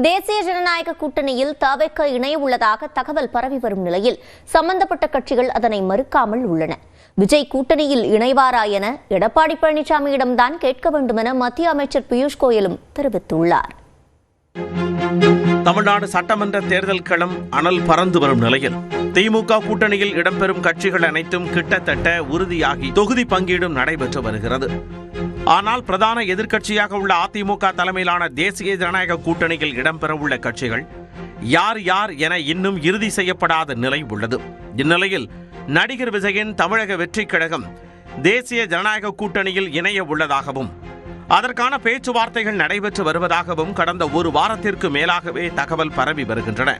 தேசிய ஜனநாயக கூட்டணியில் தவிக இணைய உள்ளதாக தகவல் பரவி வரும் நிலையில் சம்பந்தப்பட்ட கட்சிகள் அதனை மறுக்காமல் உள்ளன. விஜய் கூட்டணியில் இணைவாரா என எடப்பாடி பழனிசாமியிடம்தான் கேட்க வேண்டும் என மத்திய அமைச்சர் பியூஷ் கோயலும் தெரிவித்துள்ளார். தமிழ்நாடு சட்டமன்ற தேர்தல் களம் அனல் பறந்து வரும் நிலையில் திமுக கூட்டணியில் இடம்பெறும் கட்சிகள் அனைத்தும் கிட்டத்தட்ட உறுதியாகி தொகுதி பங்கீடும் நடைபெற்று வருகிறது. ஆனால் பிரதான எதிர்க்கட்சியாக உள்ள அதிமுக தலைமையிலான தேசிய ஜனநாயக கூட்டணியில் இடம்பெறவுள்ள கட்சிகள் யார் யார் என இன்னும் இறுதி செய்யப்படாத நிலை உள்ளது. இந்நிலையில் நடிகர் விஜயின் தமிழக வெற்றிக் கழகம் தேசிய ஜனநாயக கூட்டணியில் இணைய உள்ளதாகவும் அதற்கான பேச்சுவார்த்தைகள் நடைபெற்று வருவதாகவும் கடந்த ஒரு வாரத்திற்கு மேலாகவே தகவல் பரவி வருகின்றன.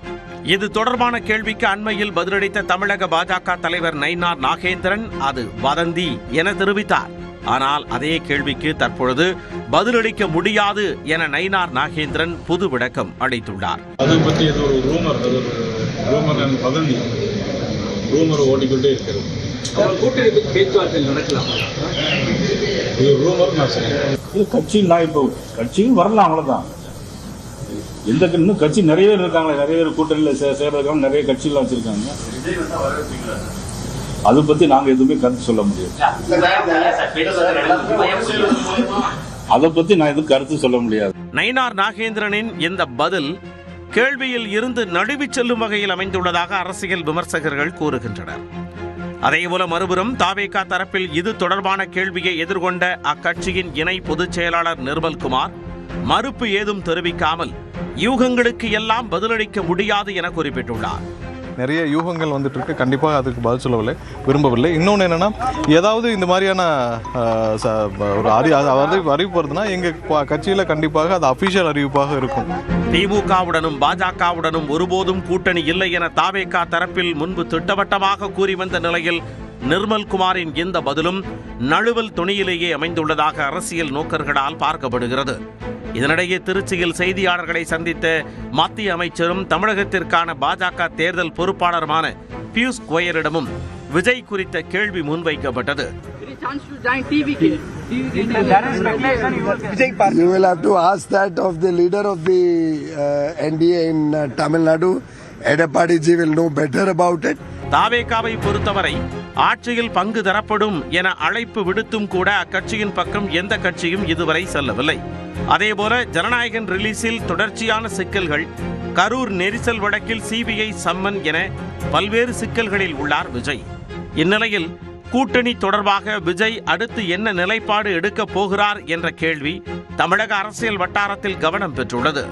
இது தொடர்பான கேள்விக்கு அண்மையில் பதிலளித்த தமிழக பாஜக தலைவர் நயினார் நாகேந்திரன் அது வதந்தி என தெரிவித்தார். ஆனால் அதே கேள்விக்கு தற்பொழுது பதிலளிக்க முடியாது என நயினார் நாகேந்திரன் புது விளக்கம் அளித்துள்ளார். அது பற்றி ஒரு ரூமர் ஓடிக்கொண்டே இருக்கிறது. கட்சியில் கட்சியும் வரலாம், அவ்வளவுதான். இன்னும் கட்சி நிறைய பேர் இருக்காங்களே, நிறைய பேர் கூட்டணியில் சேர்றதுக்காக நிறைய கட்சிகள் வச்சிருக்காங்க. அதை பத்தி நாங்க எதுவுமே கருத்து சொல்ல முடியாது. அதை பத்தி நான் எதுவும் கருத்து சொல்ல முடியாது. நயினார் நாகேந்திரனின் இந்த பதில் கேள்வியில் இருந்து நழுவிச் செல்லும் வகையில் அமைந்துள்ளதாக அரசியல் விமர்சகர்கள் கூறுகின்றனர். அதேபோல மறுபுறம் தவிக தரப்பில் இது தொடர்பான கேள்வியை எதிர்கொண்ட அக்கட்சியின் இணை பொதுச் செயலாளர் நிர்மல்குமார் மறுப்பு ஏதும் தெரிவிக்காமல் யூகங்களுக்கு எல்லாம் பதிலளிக்க முடியாது என குறிப்பிட்டுள்ளார். நிறைய யூகங்கள் வந்துட்டு இருக்கு, கண்டிப்பாக அதுக்கு பதில் விரும்பவில்லை. இன்னொன்று என்னன்னா, ஏதாவது இந்த மாதிரியான ஒரு அறிவிப்பு வருதுன்னா எங்க கட்சியில கண்டிப்பாக அது அபிஷியல் அறிவிப்பாக இருக்கும். திமுகவுடனும் பாஜகவுடனும் ஒருபோதும் கூட்டணி இல்லை என தவிக தரப்பில் முன்பு திட்டவட்டமாக கூறி வந்த நிலையில் நிர்மல்குமாரின் இந்த பதிலும் நழுவல் துணியிலேயே அமைந்துள்ளதாக அரசியல் நோக்கர்களால் பார்க்கப்படுகிறது. இதனிடையே திருச்சியில் செய்தியாளர்களை சந்தித்த மத்திய அமைச்சரும் தமிழகத்திற்கான பாஜக தேர்தல் பொறுப்பாளருமான பியூஷ் கோயலிடமும் விஜய் குறித்த கேள்வி முன்வைக்கப்பட்டது. You will have to ask that of the leader of the NDA in Tamil Nadu. Edappadi ji will know better about it. தவிகவை பொறுத்தவரை ஆட்சியில் பங்கு தரப்படும் என அழைப்பு விடுத்தும் கூட அக்கட்சியின் பக்கம் எந்த கட்சியும் இதுவரை செல்லவில்லை. அதேபோல ஜனநாயகன் ரிலீஸில் தொடர்ச்சியான சிக்கல்கள், கரூர் நெரிசல் வழக்கில் சிபிஐ சம்மன் என பல்வேறு சிக்கல்களில் உள்ளார் விஜய். இந்நிலையில் கூட்டணி தொடர்பாக விஜய் அடுத்து என்ன நிலைப்பாடு எடுக்கப் போகிறார் என்ற கேள்வி தமிழக அரசியல் வட்டாரத்தில் கவனம் பெற்றுள்ளது.